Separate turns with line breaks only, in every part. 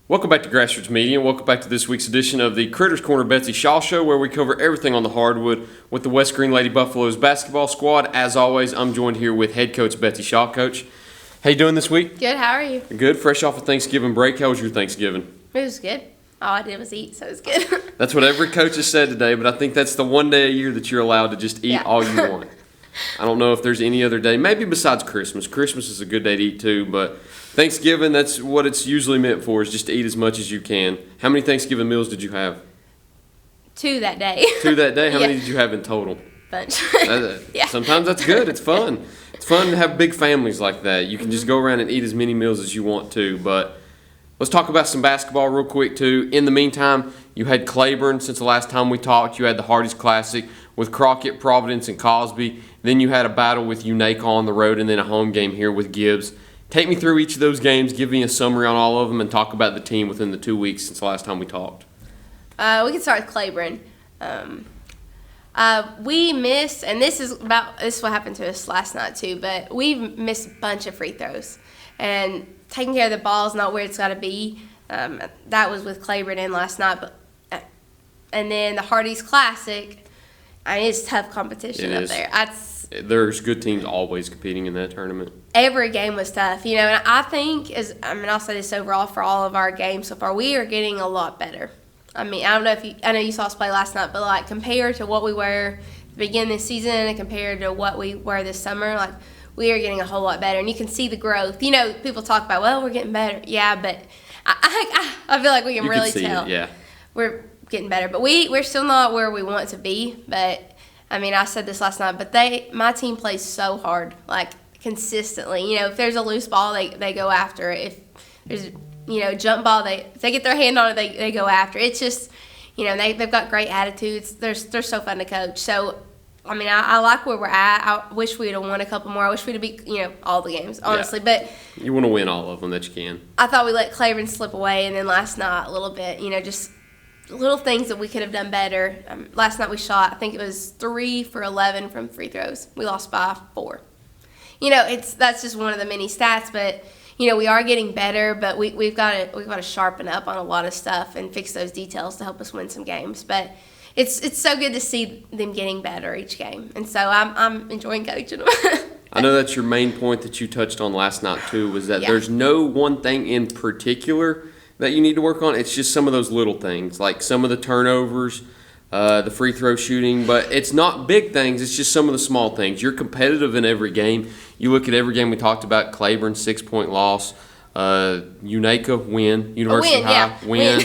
Welcome back to Grassroots Media, and welcome back to this week's edition of the Critters Corner Betsy Shaw Show, where we cover everything on the hardwood with the West Green Lady Buffaloes basketball squad. As always, I'm joined here with head coach Betsy Shaw. Coach, how you doing this week?
Good, how are you?
Good, fresh off a Thanksgiving break. How was your Thanksgiving?
It was good. All I did was eat, so it was good.
That's what every coach has said today, but I think that's the one day a year that you're allowed to just eat all you want. I don't know if there's any other day, maybe besides Christmas. Christmas is a good day to eat too, but Thanksgiving, that's what it's usually meant for, is just to eat as much as you can. How many Thanksgiving meals did you have?
2 that day.
2 that day? How many did you have in total?
Bunch.
Yeah. Sometimes that's good. It's fun. It's fun to have big families like that. You can just go around and eat as many meals as you want to. But let's talk about some basketball real quick too. In the meantime, you had Claiborne since the last time we talked. You had the Hardy's Classic with Crockett, Providence, and Cosby. Then you had a battle with Unaka on the road, and then a home game here with Gibbs. Take me through each of those games, give me a summary on all of them, and talk about the team within the 2 weeks since the last time we talked.
We can start with Claiborne. We missed, and this is what happened to us last night too, but we missed a bunch of free throws. And taking care of the ball is not where it's got to be. That was with Claiborne in last night. And then the Hardy's Classic, it's tough competition up there.
There's good teams always competing in that tournament.
Every game was tough, and I think, I'll say this overall for all of our games so far, we are getting a lot better. I don't know I know you saw us play last night, but like compared to what we were at the beginning of the season and compared to what we were this summer, like we are getting a whole lot better, and you can see the growth. People talk about, well, we're getting better. Yeah, but I feel like we can really tell. We're getting better, but we're still not where we want to be, but I said this last night, but my team plays so hard, like consistently. If there's a loose ball, they go after it. If there's jump ball, if they get their hand on it, they go after it. It's just, they've got great attitudes. They're so fun to coach. So, I like where we're at. I wish we'd have won a couple more. I wish we'd have beat, all the games, honestly. Yeah. But
you want to win all of them that you can.
I thought we let Claiborne slip away, and then last night a little bit, just little things that we could have done better. Last night we shot, I think it was 3 for 11 from free throws. We lost by 4. That's just one of the many stats, but we are getting better, but we've got to sharpen up on a lot of stuff and fix those details to help us win some games. But it's so good to see them getting better each game, and so I'm enjoying coaching them.
I know that's your main point that you touched on last night too, was that there's no one thing in particular that you need to work on. It's just some of those little things, like some of the turnovers, the free throw shooting, but it's not big things. It's just some of the small things. You're competitive in every game. You look at every game we talked about, Claiborne, 6-point loss, Unaka, win, University High, win.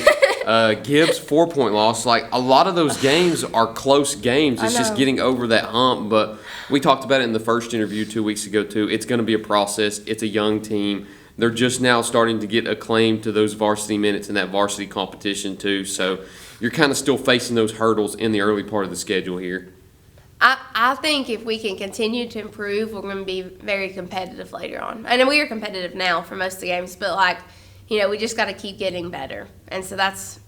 Gibbs, 4-point loss. Like, a lot of those games are close games. It's just getting over that hump, but we talked about it in the first interview 2 weeks ago too. It's going to be a process. It's a young team. They're just now starting to get acclaimed to those varsity minutes in that varsity competition too. So you're kind of still facing those hurdles in the early part of the schedule here.
I think if we can continue to improve, we're going to be very competitive later on. And we are competitive now for most of the games, but we just got to keep getting better. And so that's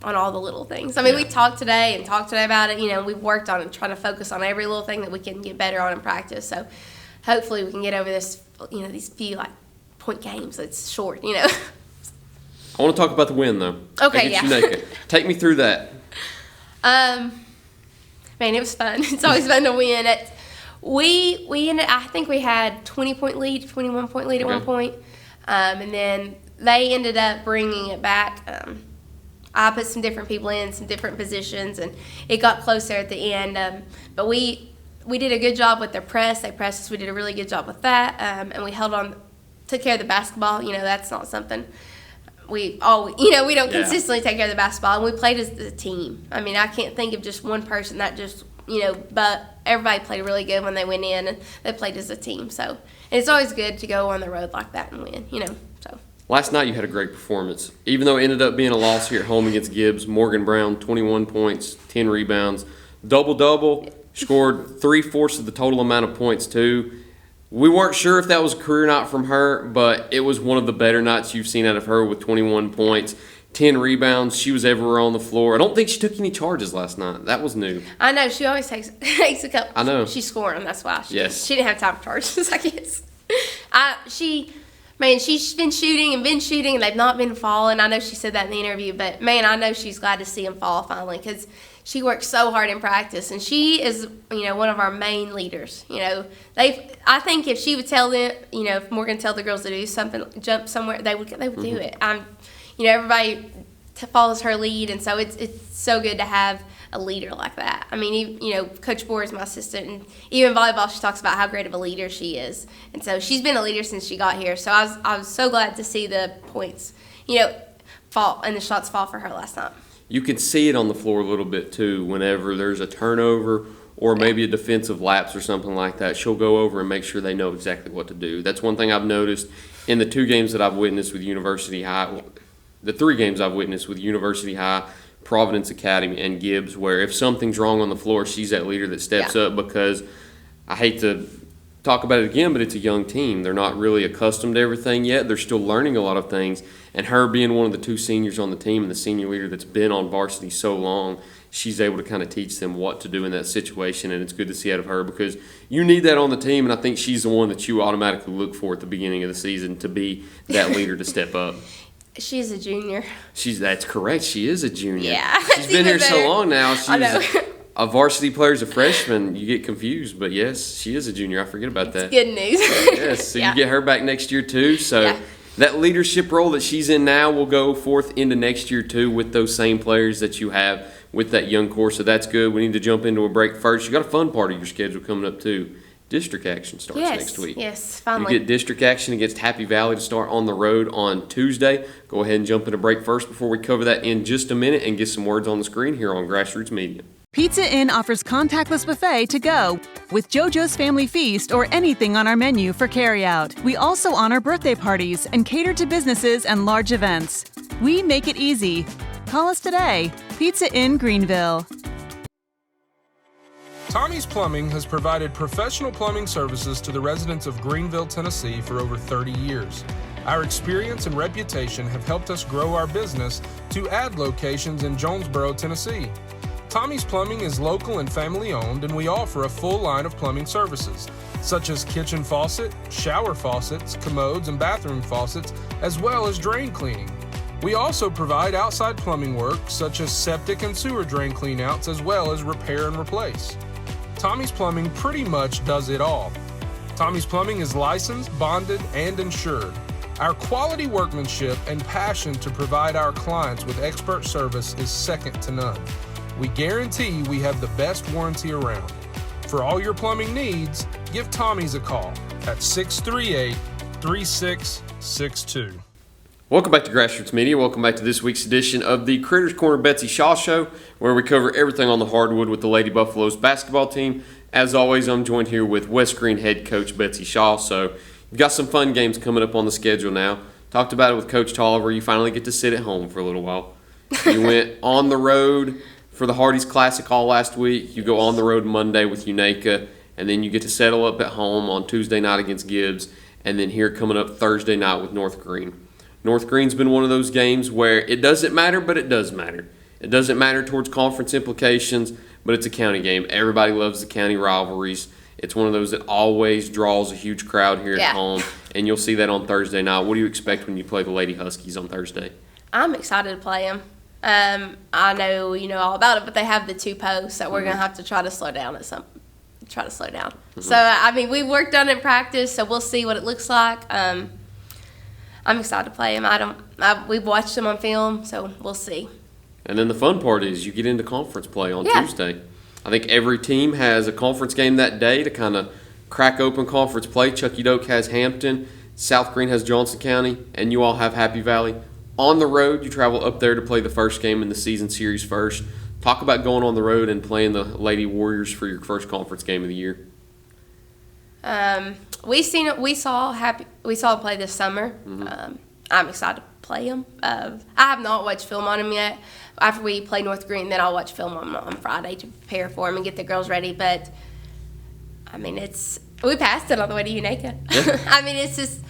on all the little things. We talked today about it. We've worked on it, trying to focus on every little thing that we can get better on in practice. So hopefully we can get over this, these few point games. It's short, I
want to talk about the win though.
Okay,
Unaka. Take me through that.
It was fun. It's always fun to win. We ended. I think we had 21-point lead at one point, and then they ended up bringing it back. I put some different people in some different positions, and it got closer at the end. But we did a good job with their press. They pressed us. We did a really good job with that, and we held on. Took care of the basketball. That's not something we don't consistently take care of the basketball, and we played as a team. I can't think of just one person that just, but everybody played really good when they went in, and they played as a team. So, and it's always good to go on the road like that and win, so.
Last night you had a great performance. Even though it ended up being a loss here at home against Gibbs, Morgan Brown, 21 points, 10 rebounds, double-double, scored 3/4 of the total amount of points too. We weren't sure if that was a career night from her, but it was one of the better nights you've seen out of her with 21 points, 10 rebounds. She was everywhere on the floor. I don't think she took any charges last night. That was new.
I know. She always takes a couple.
I know.
She's scoring. That's why.
Yes.
She didn't have time for charges, I guess. Man, she's been shooting, and they've not been falling. I know she said that in the interview, but man, I know she's glad to see them fall finally because she works so hard in practice, and she is, one of our main leaders. I think if she would tell them, if Morgan tell the girls to do something, jump somewhere, they would do it. Everybody follows her lead, and so it's so good to have a leader like that. I mean, Coach Bohr is my assistant, and even volleyball, she talks about how great of a leader she is, and so she's been a leader since she got here. So I was so glad to see the points, fall and the shots fall for her last night.
You can see it on the floor a little bit too. Whenever there's a turnover or maybe a defensive lapse or something like that, she'll go over and make sure they know exactly what to do. That's one thing I've noticed in the 2 games that I've witnessed with University High, the 3 games I've witnessed with University High, Providence Academy, and Gibbs, where if something's wrong on the floor, she's that leader that steps up, because I hate to talk about it again, but it's a young team. They're not really accustomed to everything yet. They're still learning a lot of things, and her being one of the 2 seniors on the team and the senior leader that's been on varsity so long, she's able to kind of teach them what to do in that situation, and it's good to see out of her because you need that on the team, and I think she's the one that you automatically look for at the beginning of the season to be that leader to step up.
She's a junior.
That's correct. She is a junior.
Yeah.
She's been here so long now. She's a varsity player's a freshman. You get confused, but yes, she is a junior. I forget about that.
Good news.
Yes, so you get her back next year too. So that leadership role that she's in now will go forth into next year too with those same players that you have with that young core. So that's good. We need to jump into a break first. You got a fun part of your schedule coming up too. District action starts next week.
Yes, finally.
You get district action against Happy Valley to start on the road on Tuesday. Go ahead and jump into break first before we cover that in just a minute and get some words on the screen here on Grassroots Media.
Pizza Inn offers contactless buffet to go with JoJo's Family Feast or anything on our menu for carryout. We also honor birthday parties and cater to businesses and large events. We make it easy. Call us today. Pizza Inn Greenville.
Tommy's Plumbing has provided professional plumbing services to the residents of Greenville, Tennessee for over 30 years. Our experience and reputation have helped us grow our business to add locations in Jonesboro, Tennessee. Tommy's Plumbing is local and family owned, and we offer a full line of plumbing services, such as kitchen faucet, shower faucets, commodes, and bathroom faucets, as well as drain cleaning. We also provide outside plumbing work, such as septic and sewer drain cleanouts, as well as repair and replace. Tommy's Plumbing pretty much does it all. Tommy's Plumbing is licensed, bonded, and insured. Our quality workmanship and passion to provide our clients with expert service is second to none. We guarantee we have the best warranty around. For all your plumbing needs, give Tommy's a call at 638-3662.
Welcome back to Grassroots Media. Welcome back to this week's edition of the Critters Corner Betsy Shaw Show, where we cover everything on the hardwood with the Lady Buffaloes basketball team. As always, I'm joined here with West Green head coach Betsy Shaw. So you've got some fun games coming up on the schedule now. Talked about it with Coach Tolliver. You finally get to sit at home for a little while. You went on the road for the Hardee's Classic all last week. You go on the road Monday with Unaka, and then you get to settle up at home on Tuesday night against Gibbs, and then here coming up Thursday night with North Green. North Green's been one of those games where it doesn't matter, but it does matter. It doesn't matter towards conference implications, but it's a county game. Everybody loves the county rivalries. It's one of those that always draws a huge crowd here at home, and you'll see that on Thursday night. What do you expect when you play the Lady Huskies on Thursday?
I'm excited to play them. I know you know all about it, but they have the 2 posts that we're going to have to try to slow down at some. So, I mean, we worked on it in practice, so we'll see what it looks like. I'm excited to play them. We've watched them on film, so we'll see.
And then the fun part is you get into conference play on Tuesday. I think every team has a conference game that day to kind of crack open conference play. Chucky Doak has Hampton, South Green has Johnson County, and you all have Happy Valley. On the road, you travel up there to play the first game in the season series first. Talk about going on the road and playing the Lady Warriors for your first conference game of the year.
We saw them play this summer. I'm excited to play them. I have not watched film on them yet. After we play North Green, then I'll watch film on Friday to prepare for them and get the girls ready. But I mean, we passed it on the way to Unaka. Yeah. I mean, it's just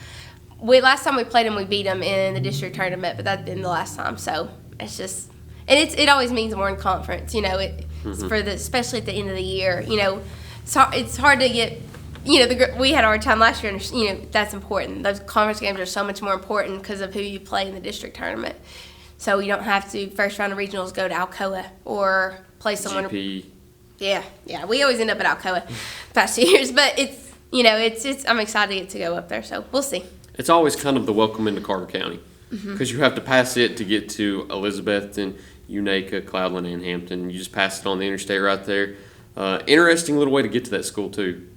last time we played them, we beat them in the district tournament, but that's been the last time. So it's just, and it always means more in conference. You know, it's for especially at the end of the year. You know, it's hard to get we had a hard time last year, and that's important. Those conference games are so much more important because of who you play in the district tournament. So you don't have to first round of regionals go to Alcoa or play someone.
GP.
Yeah. We always end up at Alcoa the past 2 years, but it's I'm excited to go up there. So we'll see.
It's always kind of the welcome into Carter County because you have to pass it to get to Elizabethton, Unaka, Cloudland, and Hampton. You just pass it on the interstate right there. Interesting little way to get to that school too.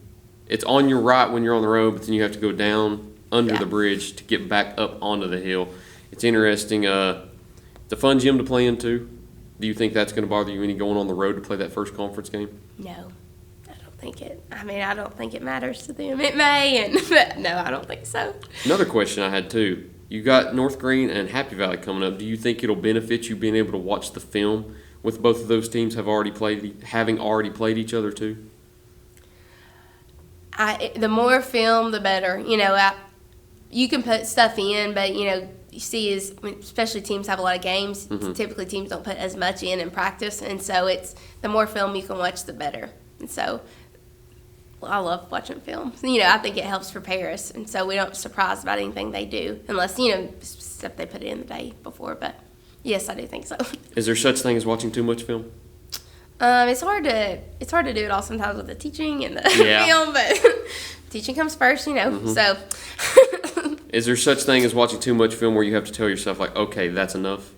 It's on your right when you're on the road, but then you have to go down under the bridge to get back up onto the hill. It's interesting. It's a fun gym to play in too. Do you think that's going to bother you any going on the road to play that first conference game?
No, I don't think it. I don't think it matters to them. It may, but no, I don't think so.
Another question I had too. You got North Green and Happy Valley coming up. Do you think it'll benefit you being able to watch the film with both of those teams having already played each other too?
The more film, the better. You can put stuff in, but you see especially teams have a lot of games. Typically, teams don't put as much in practice, and so it's the more film you can watch, the better. And so, I love watching film. I think it helps prepare us, and so we don't surprised about anything they do, unless stuff they put in the day before. But yes, I do think so.
Is there such thing as watching too much film?
It's hard to do it all sometimes with the teaching and the film, but teaching comes first, So,
is there such thing as watching too much film where you have to tell yourself like, okay, that's enough?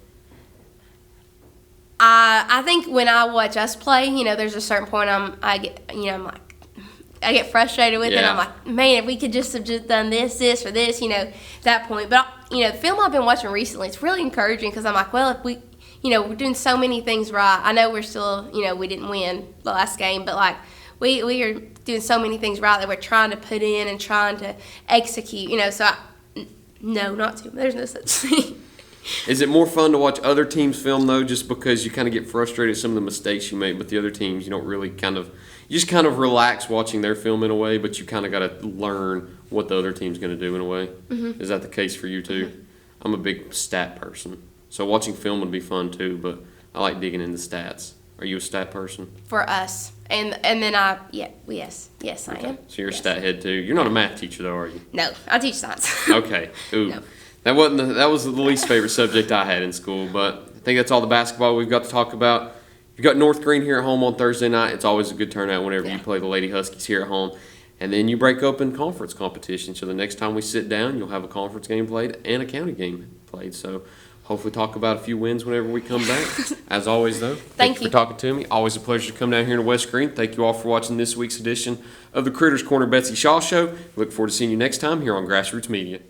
I think when I watch us play, there's a certain point I get frustrated with it. I'm like, man, if we could just have just done this, or this, that point. But the film I've been watching recently, it's really encouraging because I'm like, well, if we. We're doing so many things right. I know we're still, we didn't win the last game, but we are doing so many things right that we're trying to put in and trying to execute. No, not too. There's no such thing.
Is it more fun to watch other teams film though, just because you kind of get frustrated at some of the mistakes you make, but the other teams you don't really you just kind of relax watching their film in a way, but you kind of got to learn what the other team's going to do in a way. Mm-hmm. Is that the case for you too? Mm-hmm. I'm a big stat person. So watching film would be fun too, but I like digging into stats. Are you a stat person?
For us, and then yes, I am.
So you're a stat head too. You're not a math teacher though, are you?
No, I teach science.
Okay. Ooh.
No.
That was the least favorite subject I had in school, but I think that's all the basketball we've got to talk about. You've got North Green here at home on Thursday night. It's always a good turnout whenever you play the Lady Huskies here at home. And then you break open conference competition. So the next time we sit down, you'll have a conference game played and a county game played. So hopefully talk about a few wins whenever we come back. As always, though, thank you for talking to me. Always a pleasure to come down here to West Green. Thank you all for watching this week's edition of the Critters Corner Betsy Shaw Show. Look forward to seeing you next time here on Grassroots Media.